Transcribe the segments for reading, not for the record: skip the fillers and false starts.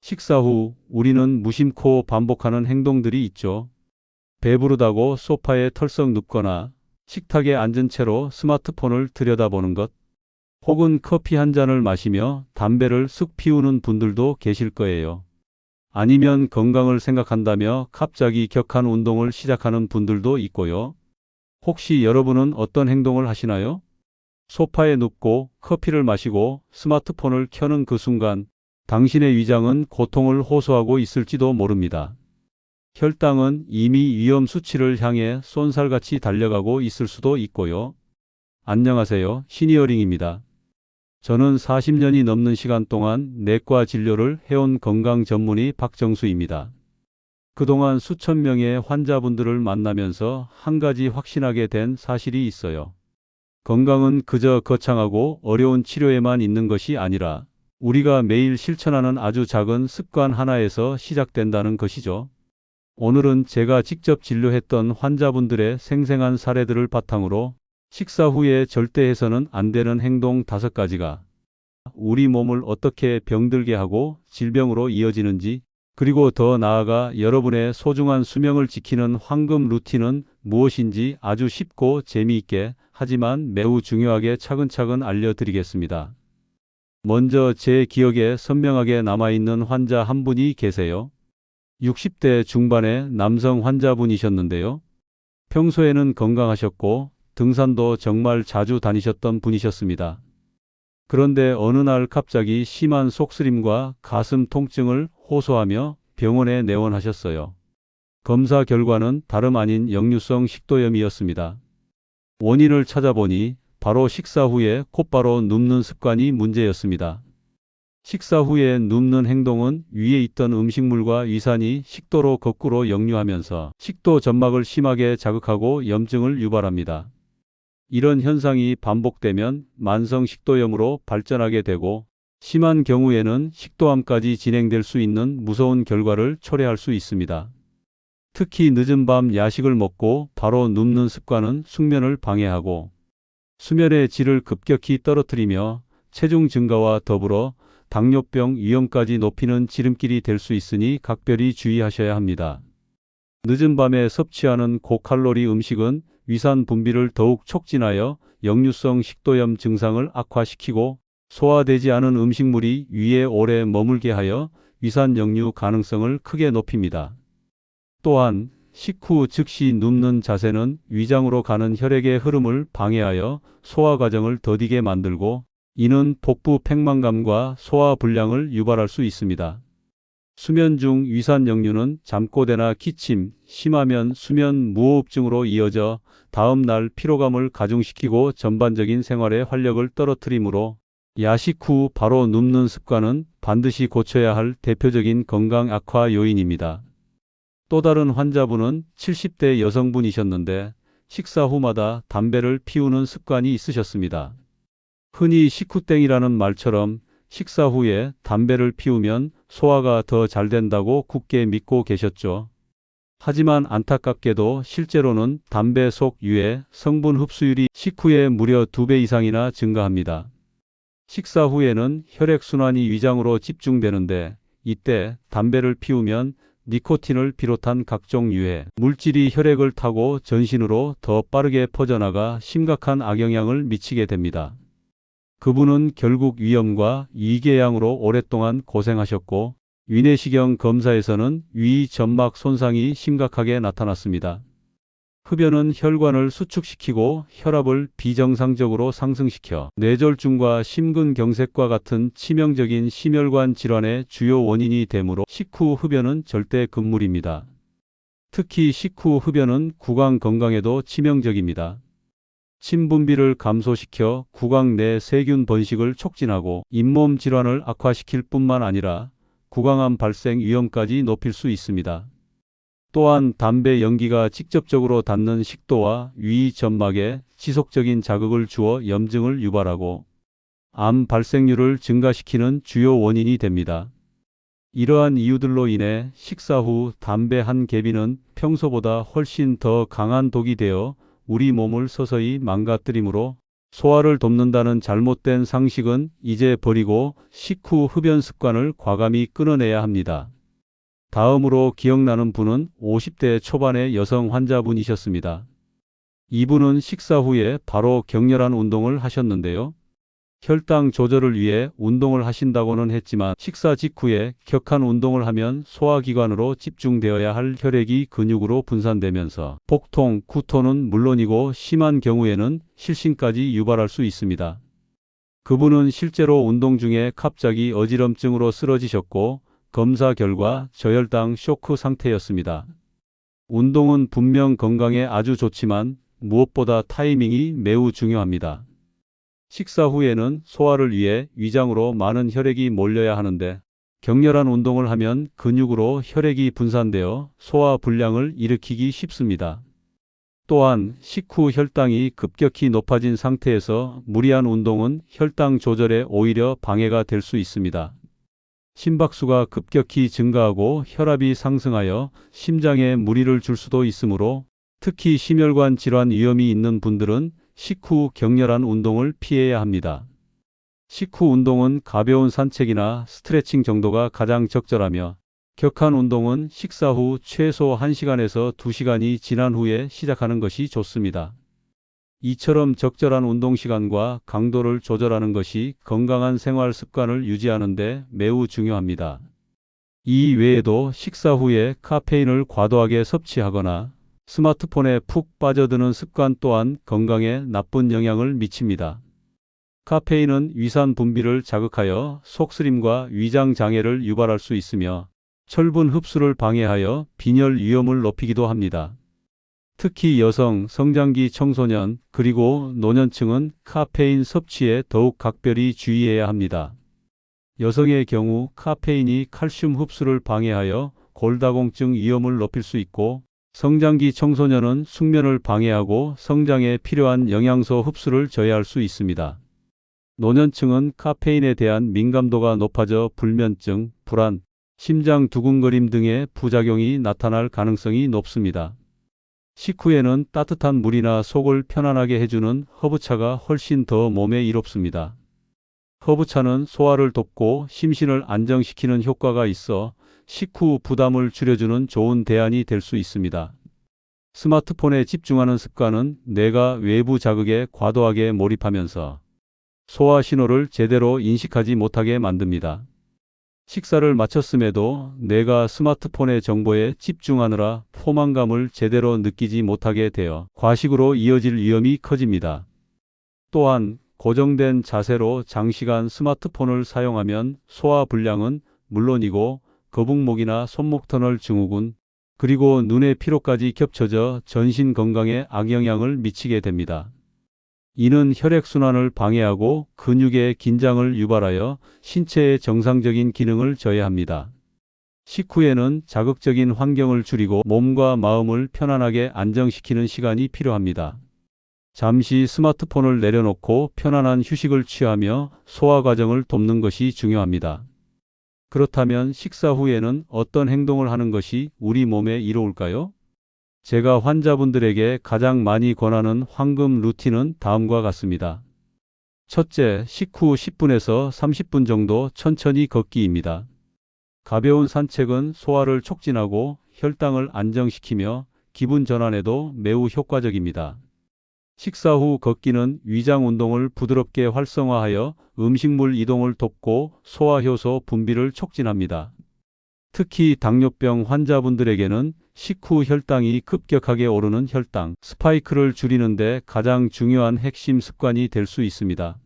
식사 후 우리는 무심코 반복하는 행동들이 있죠. 배부르다고 소파에 털썩 눕거나 식탁에 앉은 채로 스마트폰을 들여다보는 것, 혹은 커피 한 잔을 마시며 담배를 쑥 피우는 분들도 계실 거예요. 아니면 건강을 생각한다며 갑자기 격한 운동을 시작하는 분들도 있고요. 혹시 여러분은 어떤 행동을 하시나요? 소파에 눕고 커피를 마시고 스마트폰을 켜는 그 순간 당신의 위장은 고통을 호소하고 있을지도 모릅니다. 혈당은 이미 위험 수치를 향해 쏜살같이 달려가고 있을 수도 있고요. 안녕하세요. 시니어링입니다. 저는 40년이 넘는 시간 동안 내과 진료를 해온 건강 전문의 박정수입니다. 그동안 수천 명의 환자분들을 만나면서 한 가지 확신하게 된 사실이 있어요. 건강은 그저 거창하고 어려운 치료에만 있는 것이 아니라 우리가 매일 실천하는 아주 작은 습관 하나에서 시작된다는 것이죠. 오늘은 제가 직접 진료했던 환자분들의 생생한 사례들을 바탕으로 식사 후에 절대 해서는 안 되는 행동 5가지가 우리 몸을 어떻게 병들게 하고 질병으로 이어지는지, 그리고 더 나아가 여러분의 소중한 수명을 지키는 황금 루틴은 무엇인지 아주 쉽고 재미있게, 하지만 매우 중요하게 차근차근 알려드리겠습니다. 먼저 제 기억에 선명하게 남아있는 환자 한 분이 계세요. 60대 중반의 남성 환자분이셨는데요. 평소에는 건강하셨고 등산도 정말 자주 다니셨던 분이셨습니다. 그런데 어느 날 갑자기 심한 속쓰림과 가슴 통증을 호소하며 병원에 내원하셨어요. 검사 결과는 다름 아닌 역류성 식도염이었습니다. 원인을 찾아보니 바로 식사 후에 곧바로 눕는 습관이 문제였습니다. 식사 후에 눕는 행동은 위에 있던 음식물과 위산이 식도로 거꾸로 역류하면서 식도 점막을 심하게 자극하고 염증을 유발합니다. 이런 현상이 반복되면 만성 식도염으로 발전하게 되고 심한 경우에는 식도암까지 진행될 수 있는 무서운 결과를 초래할 수 있습니다. 특히 늦은 밤 야식을 먹고 바로 눕는 습관은 숙면을 방해하고 수면의 질을 급격히 떨어뜨리며 체중 증가와 더불어 당뇨병 위험까지 높이는 지름길이 될 수 있으니 각별히 주의하셔야 합니다. 늦은 밤에 섭취하는 고칼로리 음식은 위산 분비를 더욱 촉진하여 역류성 식도염 증상을 악화시키고 소화되지 않은 음식물이 위에 오래 머물게 하여 위산 역류 가능성을 크게 높입니다. 또한 식후 즉시 눕는 자세는 위장으로 가는 혈액의 흐름을 방해하여 소화 과정을 더디게 만들고 이는 복부 팽만감과 소화 불량을 유발할 수 있습니다. 수면 중 위산 역류는 잠꼬대나 기침, 심하면 수면 무호흡증으로 이어져 다음 날 피로감을 가중시키고 전반적인 생활의 활력을 떨어뜨리므로 야식 후 바로 눕는 습관은 반드시 고쳐야 할 대표적인 건강 악화 요인입니다. 또 다른 환자분은 70대 여성분이셨는데 식사 후마다 담배를 피우는 습관이 있으셨습니다. 흔히 식후땡이라는 말처럼 식사 후에 담배를 피우면 소화가 더 잘 된다고 굳게 믿고 계셨죠. 하지만 안타깝게도 실제로는 담배 속 유해 성분 흡수율이 식후에 무려 2배 이상이나 증가합니다. 식사 후에는 혈액순환이 위장으로 집중되는데 이때 담배를 피우면 니코틴을 비롯한 각종 유해 물질이 혈액을 타고 전신으로 더 빠르게 퍼져나가 심각한 악영향을 미치게 됩니다. 그분은 결국 위염과 위궤양으로 오랫동안 고생하셨고 위내시경 검사에서는 위 점막 손상이 심각하게 나타났습니다. 흡연은 혈관을 수축시키고 혈압을 비정상적으로 상승시켜 뇌졸중과 심근경색과 같은 치명적인 심혈관 질환의 주요 원인이 되므로 식후 흡연은 절대 금물입니다. 특히 식후 흡연은 구강 건강에도 치명적입니다. 침 분비를 감소시켜 구강 내 세균 번식을 촉진하고 잇몸 질환을 악화시킬 뿐만 아니라 구강암 발생 위험까지 높일 수 있습니다. 또한 담배 연기가 직접적으로 닿는 식도와 위 점막에 지속적인 자극을 주어 염증을 유발하고 암 발생률을 증가시키는 주요 원인이 됩니다. 이러한 이유들로 인해 식사 후 담배 한 개비는 평소보다 훨씬 더 강한 독이 되어 우리 몸을 서서히 망가뜨리므로 소화를 돕는다는 잘못된 상식은 이제 버리고 식후 흡연 습관을 과감히 끊어내야 합니다. 다음으로 기억나는 분은 50대 초반의 여성 환자분이셨습니다. 이분은 식사 후에 바로 격렬한 운동을 하셨는데요. 혈당 조절을 위해 운동을 하신다고는 했지만 식사 직후에 격한 운동을 하면 소화기관으로 집중되어야 할 혈액이 근육으로 분산되면서 복통, 구토는 물론이고 심한 경우에는 실신까지 유발할 수 있습니다. 그분은 실제로 운동 중에 갑자기 어지럼증으로 쓰러지셨고 검사 결과 저혈당 쇼크 상태였습니다. 운동은 분명 건강에 아주 좋지만 무엇보다 타이밍이 매우 중요합니다. 식사 후에는 소화를 위해 위장으로 많은 혈액이 몰려야 하는데 격렬한 운동을 하면 근육으로 혈액이 분산되어 소화 불량을 일으키기 쉽습니다. 또한 식후 혈당이 급격히 높아진 상태에서 무리한 운동은 혈당 조절에 오히려 방해가 될 수 있습니다. 심박수가 급격히 증가하고 혈압이 상승하여 심장에 무리를 줄 수도 있으므로 특히 심혈관 질환 위험이 있는 분들은 식후 격렬한 운동을 피해야 합니다. 식후 운동은 가벼운 산책이나 스트레칭 정도가 가장 적절하며 격한 운동은 식사 후 최소 1시간에서 2시간이 지난 후에 시작하는 것이 좋습니다. 이처럼 적절한 운동 시간과 강도를 조절하는 것이 건강한 생활 습관을 유지하는 데 매우 중요합니다. 이 외에도 식사 후에 카페인을 과도하게 섭취하거나 스마트폰에 푹 빠져드는 습관 또한 건강에 나쁜 영향을 미칩니다. 카페인은 위산 분비를 자극하여 속쓰림과 위장 장애를 유발할 수 있으며 철분 흡수를 방해하여 빈혈 위험을 높이기도 합니다. 특히 여성, 성장기 청소년, 그리고 노년층은 카페인 섭취에 더욱 각별히 주의해야 합니다. 여성의 경우 카페인이 칼슘 흡수를 방해하여 골다공증 위험을 높일 수 있고 성장기 청소년은 숙면을 방해하고 성장에 필요한 영양소 흡수를 저해할 수 있습니다. 노년층은 카페인에 대한 민감도가 높아져 불면증, 불안, 심장 두근거림 등의 부작용이 나타날 가능성이 높습니다. 식후에는 따뜻한 물이나 속을 편안하게 해주는 허브차가 훨씬 더 몸에 이롭습니다. 허브차는 소화를 돕고 심신을 안정시키는 효과가 있어 식후 부담을 줄여주는 좋은 대안이 될 수 있습니다. 스마트폰에 집중하는 습관은 뇌가 외부 자극에 과도하게 몰입하면서 소화 신호를 제대로 인식하지 못하게 만듭니다. 식사를 마쳤음에도 뇌가 스마트폰의 정보에 집중하느라 포만감을 제대로 느끼지 못하게 되어 과식으로 이어질 위험이 커집니다. 또한 고정된 자세로 장시간 스마트폰을 사용하면 소화 불량은 물론이고 거북목이나 손목터널 증후군, 그리고 눈의 피로까지 겹쳐져 전신 건강에 악영향을 미치게 됩니다. 이는 혈액순환을 방해하고 근육의 긴장을 유발하여 신체의 정상적인 기능을 저해합니다. 식후에는 자극적인 환경을 줄이고 몸과 마음을 편안하게 안정시키는 시간이 필요합니다. 잠시 스마트폰을 내려놓고 편안한 휴식을 취하며 소화 과정을 돕는 것이 중요합니다. 그렇다면 식사 후에는 어떤 행동을 하는 것이 우리 몸에 이로울까요? 제가 환자분들에게 가장 많이 권하는 황금 루틴은 다음과 같습니다. 첫째, 식후 10분에서 30분 정도 천천히 걷기입니다. 가벼운 산책은 소화를 촉진하고 혈당을 안정시키며 기분 전환에도 매우 효과적입니다. 식사 후 걷기는 위장 운동을 부드럽게 활성화하여 음식물 이동을 돕고 소화효소 분비를 촉진합니다. 특히 당뇨병 환자분들에게는 식후 혈당이 급격하게 오르는 혈당 스파이크를 줄이는 데 가장 중요한 핵심 습관이 될 수 있습니다.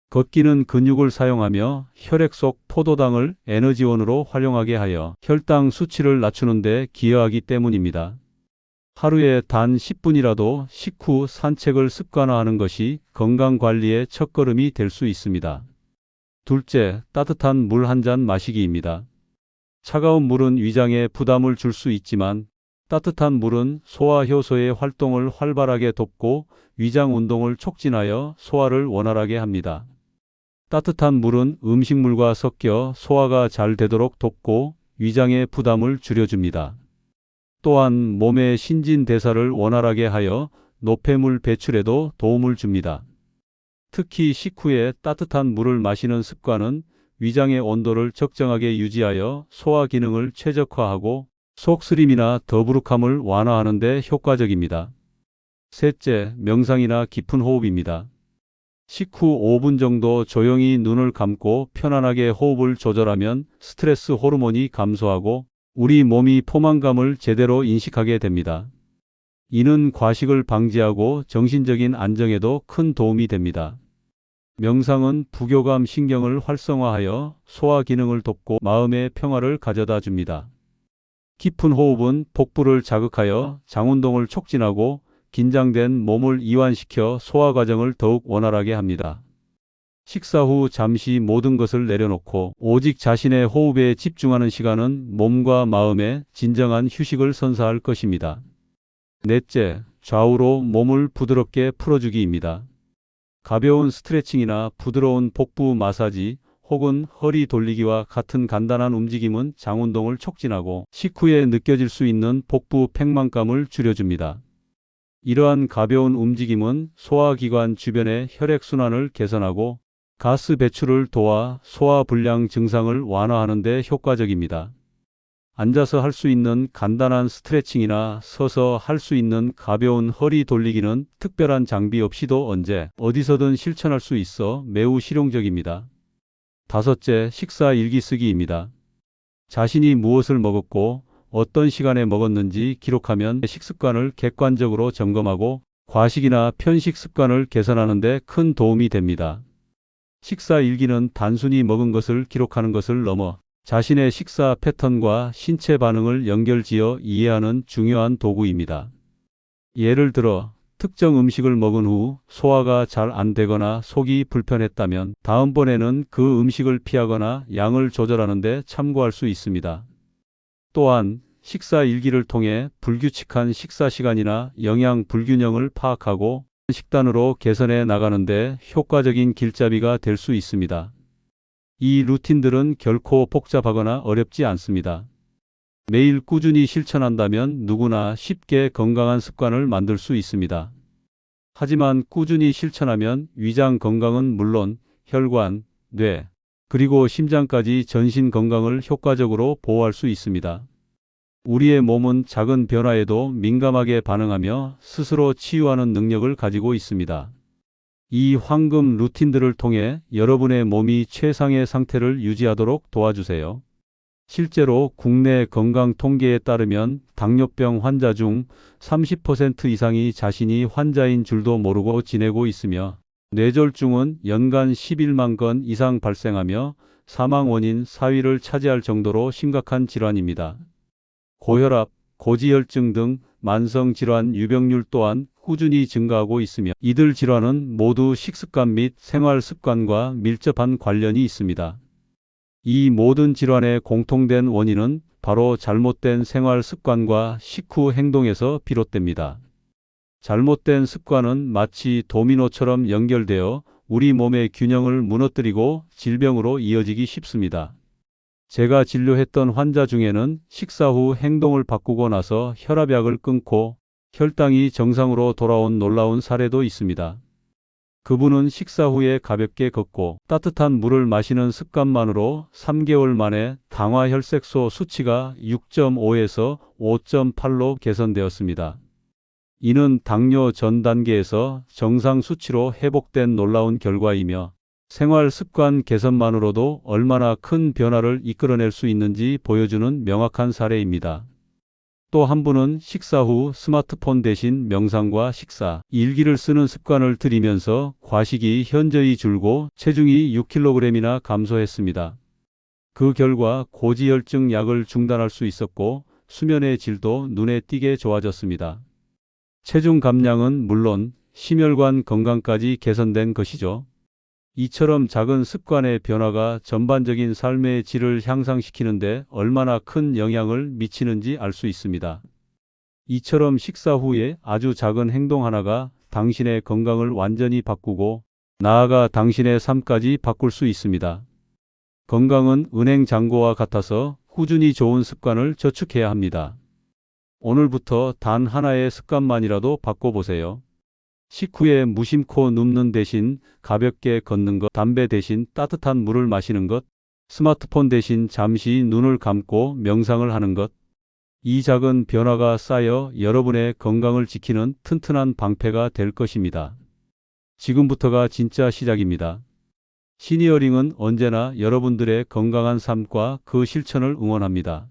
걷기는 근육을 사용하며 혈액 속 포도당을 에너지원으로 활용하게 하여 혈당 수치를 낮추는 데 기여하기 때문입니다. 하루에 단 10분이라도 식후 산책을 습관화하는 것이 건강관리의 첫걸음이 될 수 있습니다. 둘째, 따뜻한 물 한 잔 마시기입니다. 차가운 물은 위장에 부담을 줄 수 있지만 따뜻한 물은 소화효소의 활동을 활발하게 돕고 위장 운동을 촉진하여 소화를 원활하게 합니다. 따뜻한 물은 음식물과 섞여 소화가 잘 되도록 돕고 위장의 부담을 줄여줍니다. 또한 몸의 신진대사를 원활하게 하여 노폐물 배출에도 도움을 줍니다. 특히 식후에 따뜻한 물을 마시는 습관은 위장의 온도를 적정하게 유지하여 소화 기능을 최적화하고 속쓰림이나 더부룩함을 완화하는 데 효과적입니다. 셋째, 명상이나 깊은 호흡입니다. 식후 5분 정도 조용히 눈을 감고 편안하게 호흡을 조절하면 스트레스 호르몬이 감소하고 우리 몸이 포만감을 제대로 인식하게 됩니다. 이는 과식을 방지하고 정신적인 안정에도 큰 도움이 됩니다. 명상은 부교감 신경을 활성화하여 소화 기능을 돕고 마음의 평화를 가져다 줍니다. 깊은 호흡은 복부를 자극하여 장운동을 촉진하고 긴장된 몸을 이완시켜 소화 과정을 더욱 원활하게 합니다. 식사 후 잠시 모든 것을 내려놓고 오직 자신의 호흡에 집중하는 시간은 몸과 마음에 진정한 휴식을 선사할 것입니다. 넷째, 좌우로 몸을 부드럽게 풀어주기입니다. 가벼운 스트레칭이나 부드러운 복부 마사지 혹은 허리 돌리기와 같은 간단한 움직임은 장운동을 촉진하고 식후에 느껴질 수 있는 복부 팽만감을 줄여줍니다. 이러한 가벼운 움직임은 소화기관 주변의 혈액순환을 개선하고 가스 배출을 도와 소화불량 증상을 완화하는 데 효과적입니다. 앉아서 할 수 있는 간단한 스트레칭이나 서서 할 수 있는 가벼운 허리 돌리기는 특별한 장비 없이도 언제 어디서든 실천할 수 있어 매우 실용적입니다. 다섯째, 식사 일기 쓰기입니다. 자신이 무엇을 먹었고 어떤 시간에 먹었는지 기록하면 식습관을 객관적으로 점검하고 과식이나 편식 습관을 개선하는 데 큰 도움이 됩니다. 식사 일기는 단순히 먹은 것을 기록하는 것을 넘어 자신의 식사 패턴과 신체 반응을 연결지어 이해하는 중요한 도구입니다. 예를 들어 특정 음식을 먹은 후 소화가 잘 안 되거나 속이 불편했다면 다음번에는 그 음식을 피하거나 양을 조절하는 데 참고할 수 있습니다. 또한 식사 일기를 통해 불규칙한 식사 시간이나 영양 불균형을 파악하고 식단으로 개선해 나가는 데 효과적인 길잡이가 될 수 있습니다. 이 루틴들은 결코 복잡하거나 어렵지 않습니다. 매일 꾸준히 실천한다면 누구나 쉽게 건강한 습관을 만들 수 있습니다. 하지만 꾸준히 실천하면 위장 건강은 물론 혈관, 뇌, 그리고 심장까지 전신 건강을 효과적으로 보호할 수 있습니다. 우리의 몸은 작은 변화에도 민감하게 반응하며 스스로 치유하는 능력을 가지고 있습니다. 이 황금 루틴들을 통해 여러분의 몸이 최상의 상태를 유지하도록 도와주세요. 실제로 국내 건강 통계에 따르면 당뇨병 환자 중 30% 이상이 자신이 환자인 줄도 모르고 지내고 있으며 뇌졸중은 연간 11만 건 이상 발생하며 사망 원인 4위를 차지할 정도로 심각한 질환입니다. 고혈압, 고지혈증 등 만성질환 유병률 또한 꾸준히 증가하고 있으며 이들 질환은 모두 식습관 및 생활습관과 밀접한 관련이 있습니다. 이 모든 질환의 공통된 원인은 바로 잘못된 생활습관과 식후 행동에서 비롯됩니다. 잘못된 습관은 마치 도미노처럼 연결되어 우리 몸의 균형을 무너뜨리고 질병으로 이어지기 쉽습니다. 제가 진료했던 환자 중에는 식사 후 행동을 바꾸고 나서 혈압약을 끊고 혈당이 정상으로 돌아온 놀라운 사례도 있습니다. 그분은 식사 후에 가볍게 걷고 따뜻한 물을 마시는 습관만으로 3개월 만에 당화 혈색소 수치가 6.5에서 5.8로 개선되었습니다. 이는 당뇨 전 단계에서 정상 수치로 회복된 놀라운 결과이며 생활 습관 개선만으로도 얼마나 큰 변화를 이끌어낼 수 있는지 보여주는 명확한 사례입니다. 또 한 분은 식사 후 스마트폰 대신 명상과 식사 일기를 쓰는 습관을 들이면서 과식이 현저히 줄고 체중이 6kg이나 감소했습니다. 그 결과 고지혈증 약을 중단할 수 있었고 수면의 질도 눈에 띄게 좋아졌습니다. 체중 감량은 물론 심혈관 건강까지 개선된 것이죠. 이처럼 작은 습관의 변화가 전반적인 삶의 질을 향상시키는데 얼마나 큰 영향을 미치는지 알 수 있습니다. 이처럼 식사 후에 아주 작은 행동 하나가 당신의 건강을 완전히 바꾸고 나아가 당신의 삶까지 바꿀 수 있습니다. 건강은 은행 잔고와 같아서 꾸준히 좋은 습관을 저축해야 합니다. 오늘부터 단 하나의 습관만이라도 바꿔보세요. 식후에 무심코 눕는 대신 가볍게 걷는 것, 담배 대신 따뜻한 물을 마시는 것, 스마트폰 대신 잠시 눈을 감고 명상을 하는 것. 이 작은 변화가 쌓여 여러분의 건강을 지키는 튼튼한 방패가 될 것입니다. 지금부터가 진짜 시작입니다. 시니어링은 언제나 여러분들의 건강한 삶과 그 실천을 응원합니다.